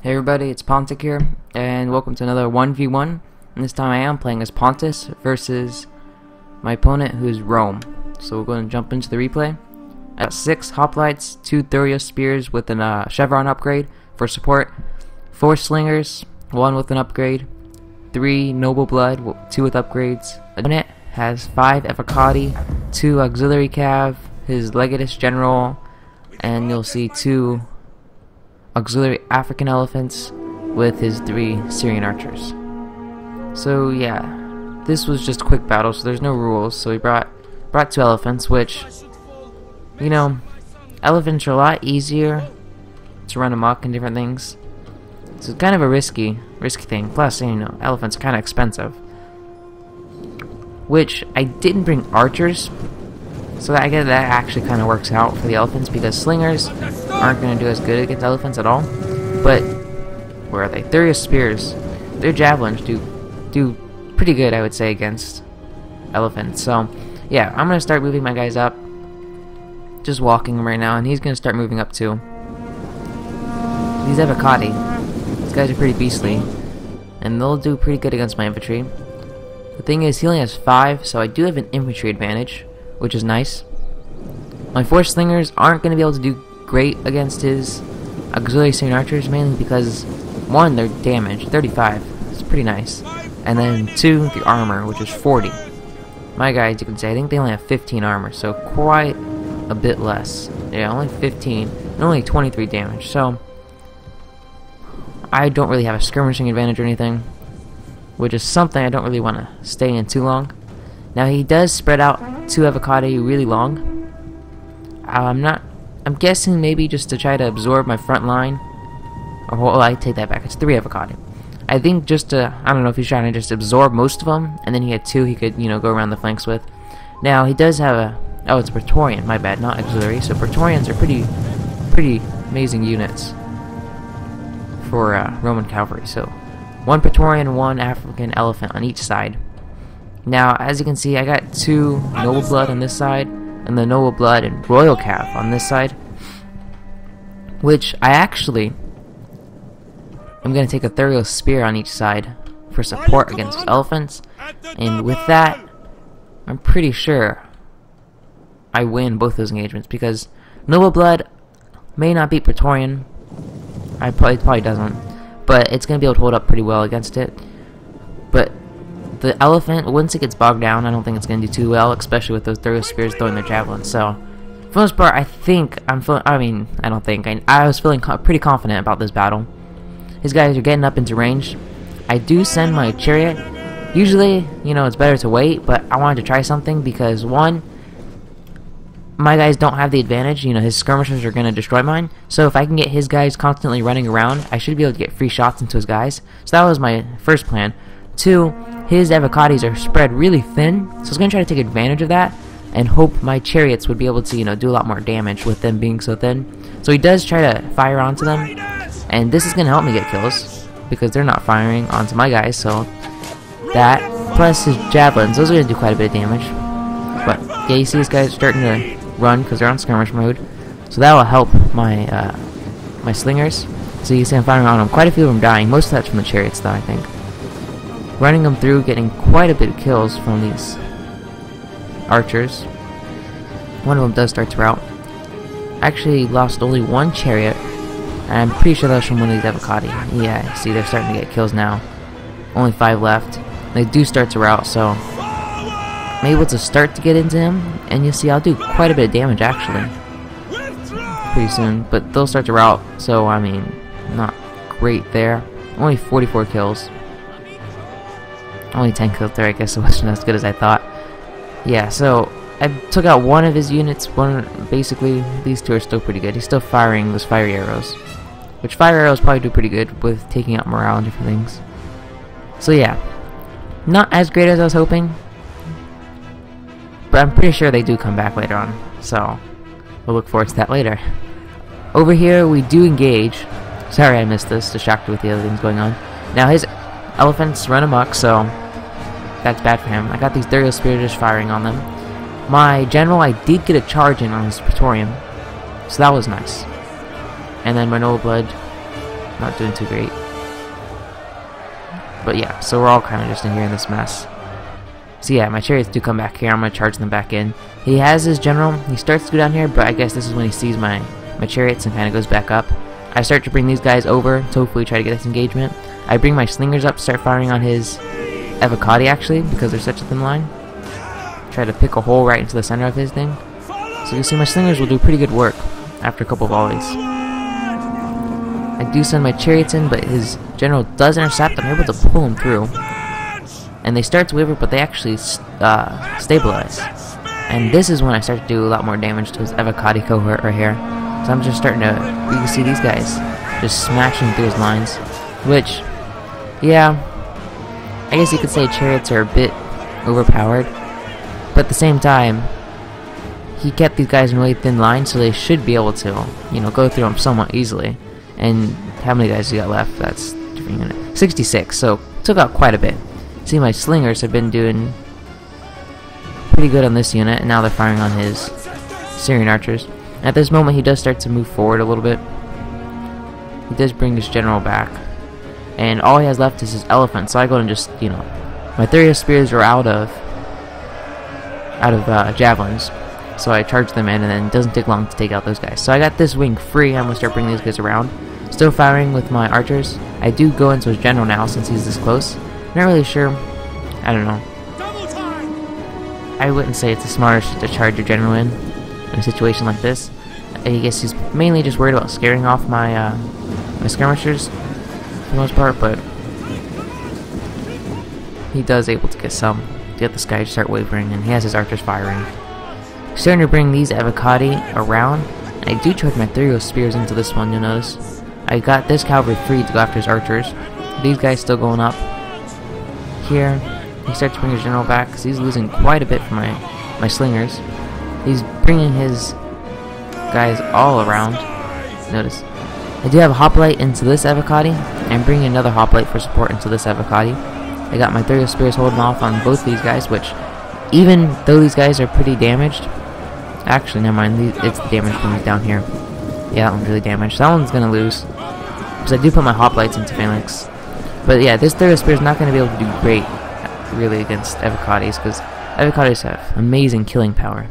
Hey everybody, it's Pontic here, and welcome to another 1v1. And this time I am playing as Pontus versus my opponent, who is Rome. So we're going to jump into the replay. I got 6 hoplites, 2 Thurio spears with a chevron upgrade for support, 4 slingers, 1 with an upgrade, 3 noble blood, 2 with upgrades. Opponent has 5 evocati, 2 auxiliary cav, his legatus general, and you'll see 2 auxiliary African elephants with his 3 Syrian archers. So yeah, this was just a quick battle, so there's no rules. So he brought 2 elephants, which, you know, elephants are a lot easier to run amok and different things. So it's kind of a risky thing. Plus, you know, elephants are kind of expensive. Which I didn't bring archers, so I guess that actually kind of works out for the elephants, because slingers aren't going to do as good against elephants at all. But where are they? Thurio spears, their javelins do pretty good, I would say, against elephants. So yeah, I'm going to start moving my guys up. Just walking him right now, and he's going to start moving up too. These evocati, these guys are pretty beastly, and they'll do pretty good against my infantry. The thing is, he only has 5, so I do have an infantry advantage, which is nice. My 4 slingers aren't going to be able to do great against his auxiliary Syrian archers, mainly because 1, their damage, 35, it's pretty nice, and then 2, the armor, which is 40. My guys, you can say, I think they only have 15 armor, so quite a bit less. Yeah, only 15, and only 23 damage, so I don't really have a skirmishing advantage or anything, which is something I don't really want to stay in too long. Now he does spread out 2 evocati really long. I'm guessing maybe just to try to absorb my front line. Or, well, I take that back, it's 3 evocati. I think just to, I don't know if he's trying to just absorb most of them, and then he had 2 he could, you know, go around the flanks with. Now he does have a, oh, it's a Praetorian, my bad, not auxiliary. So Praetorians are pretty amazing units for Roman cavalry. So 1 Praetorian, 1 African elephant on each side. Now, as you can see, I got 2 noble blood on this side, and the noble blood and royal cav on this side, which I actually am going to take a Thurio spear on each side for support against elephants, and with that, I'm pretty sure I win both those engagements, because noble blood may not beat Praetorian, it probably doesn't, but it's going to be able to hold up pretty well against it. But the elephant, once it gets bogged down, I don't think it's going to do too well, especially with those Thurio spears throwing their javelins. So, for the most part, I think I'm feeling, I was feeling pretty confident about this battle. These guys are getting up into range. I do send my chariot. Usually, you know, it's better to wait, but I wanted to try something because, 1, my guys don't have the advantage. You know, his skirmishers are going to destroy mine. So if I can get his guys constantly running around, I should be able to get free shots into his guys. So that was my first plan. 2, his evocatis are spread really thin, so I was going to try to take advantage of that and hope my chariots would be able to, you know, do a lot more damage with them being so thin. So he does try to fire onto them, and this is going to help me get kills because they're not firing onto my guys. So that, plus his javelins, those are going to do quite a bit of damage. But yeah, you see these guys starting to run because they're on skirmish mode, so that will help my my slingers. So you see I'm firing on them. Quite a few of them dying. Most of that's from the chariots, though, I think. Running them through, getting quite a bit of kills from these archers. One of them does start to rout. I actually lost only 1 chariot, and I'm pretty sure that was from one of these evocati. Yeah, see, they're starting to get kills now. Only 5 left. They do start to rout, so I'm able to start to get into him, and you'll see I'll do quite a bit of damage actually pretty soon, but they'll start to rout, so I mean, not great there. Only 44 kills. Only 10 kills there, I guess it wasn't as good as I thought. Yeah, so I took out 1 of his units. Basically, these 2 are still pretty good. He's still firing those fire arrows, which fire arrows probably do pretty good with taking out morale and different things. So yeah, not as great as I was hoping, but I'm pretty sure they do come back later on, so we'll look forward to that later. Over here, we do engage. Sorry I missed this, distracted with the other things going on. Now his elephants run amok, so that's bad for him. I got these Thurio spears just firing on them. My general, I did get a charge in on his Praetorian, so that was nice. And then my noble blood not doing too great. But yeah, so we're all kind of just in here in this mess. So yeah, my chariots do come back here. I'm going to charge them back in. He has his general. He starts to go down here, but I guess this is when he sees my chariots and kind of goes back up. I start to bring these guys over to hopefully try to get this engagement. I bring my slingers up, start firing on his avocati actually, because they're such a thin line. Try to pick a hole right into the center of his thing. So you see my slingers will do pretty good work after a couple volleys. I do send my chariots in, but his general does intercept. I'm able to pull him through. And they start to waver, but they actually stabilize. And this is when I start to do a lot more damage to his avocati cohort right here. So I'm just starting to, you can see these guys just smashing through his lines. Which, yeah, I guess you could say chariots are a bit overpowered. But at the same time, he kept these guys in really thin lines, so they should be able to, you know, go through them somewhat easily. And how many guys he got left? That's 66, so took out quite a bit. See, my slingers have been doing pretty good on this unit, and now they're firing on his Syrian archers. At this moment, he does start to move forward a little bit. He does bring his general back, and all he has left is his elephant. So I go and just, you know, my 30 spears are out of javelins. So I charge them in, and then it doesn't take long to take out those guys. So I got this wing free. I'm going to start bringing these guys around. Still firing with my archers. I do go into his general now since he's this close. Not really sure. I don't know. I wouldn't say it's the smartest to charge your general in a situation like this. I guess he's mainly just worried about scaring off my my skirmishers for the most part, but he does able to get this guy to start wavering, and he has his archers firing. Starting to bring these avocati around. I do charge my 30 spears into this one, you'll notice. I got this cavalry free to go after his archers. These guys still going up. Here, he starts to bring his general back because he's losing quite a bit from my slingers. He's bringing his guys all around. Notice, I do have a hoplite into this avocati, and bringing another hoplite for support into this avocati. I got my 30 spears holding off on both these guys, which, even though these guys are pretty damaged, actually, never mind, it's the damage from down here. Yeah, that one's really damaged. That one's gonna lose, because I do put my hoplites into phalanx. But yeah, this 30 spear is not going to be able to do great, really, against avocatis, because avocatis have amazing killing power.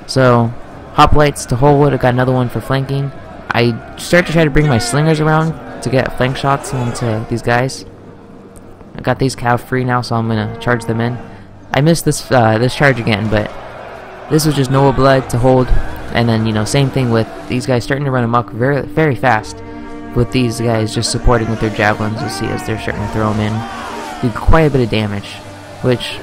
So, hoplites to hold. I got another one for flanking. I start to try to bring my slingers around to get flank shots into these guys. I got these cav free now, so I'm going to charge them in. I missed this this charge again, but this was just noble blood to hold. And then, you know, same thing with these guys starting to run amok very fast. With these guys just supporting with their javelins, you'll see as they're starting to throw them in. Do quite a bit of damage, which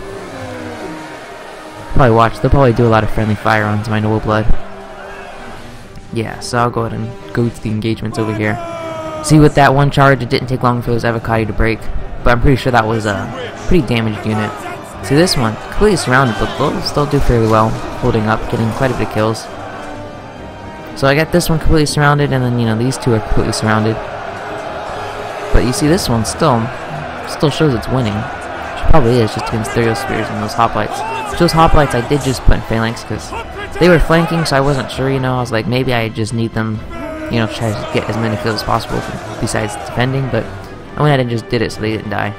probably watch. They'll probably do a lot of friendly fire onto my noble blood. Yeah, so I'll go ahead and go to the engagements over here. See, with that one charge, it didn't take long for those avocati to break, but I'm pretty sure that was a pretty damaged unit. See, this one completely surrounded, but they'll still do fairly well, holding up, getting quite a bit of kills. So I got this one completely surrounded, and then, you know, these two are completely surrounded. But you see, this one still shows it's winning. Which probably is, just against 30 spears and those hoplites. Those hoplites I did just put in phalanx because they were flanking, so I wasn't sure, you know. I was like, maybe I just need them, you know, try to get as many kills as possible besides defending. But I went ahead and just did it so they didn't die.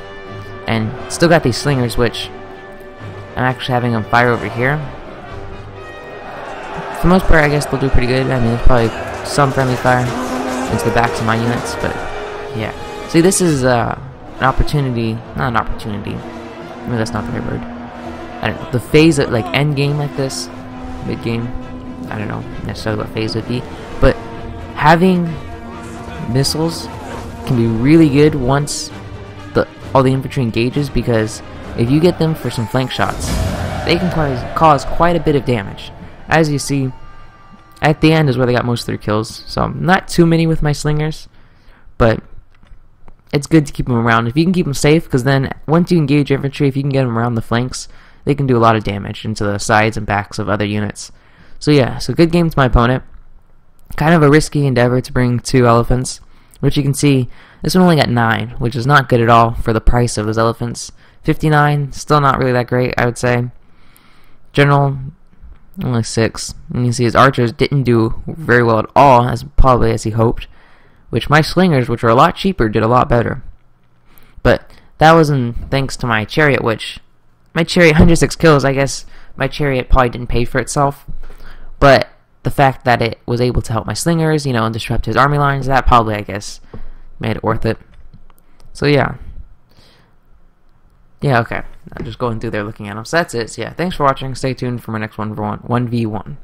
And still got these slingers, which I'm actually having them fire over here. For the most part, I guess they'll do pretty good. I mean, there's probably some friendly fire into the backs of my units, but yeah. See, this is an opportunity, not an opportunity. Maybe that's not the right word. I don't know. The phase of, like, end game like this, mid game, I don't know necessarily what phase it would be, but having missiles can be really good once all the infantry engages, because if you get them for some flank shots, they can cause quite a bit of damage. As you see, at the end is where they got most of their kills. So not too many with my slingers, but it's good to keep them around. If you can keep them safe, because then once you engage infantry, if you can get them around the flanks, they can do a lot of damage into the sides and backs of other units. So yeah, so good game to my opponent. Kind of a risky endeavor to bring 2 elephants, which you can see, this one only got 9, which is not good at all for the price of those elephants. 59, still not really that great, I would say. General, only 6. And you see his archers didn't do very well at all, as probably as he hoped. which my slingers, which are a lot cheaper, did a lot better. But that wasn't thanks to my chariot, which my chariot 106 kills. I guess my chariot probably didn't pay for itself, but the fact that it was able to help my slingers, you know, and disrupt his army lines, that probably, I guess, made it worth it. So yeah. Yeah, okay. I'm just going through there looking at them. So that's it. So yeah, thanks for watching. Stay tuned for my next 1v1.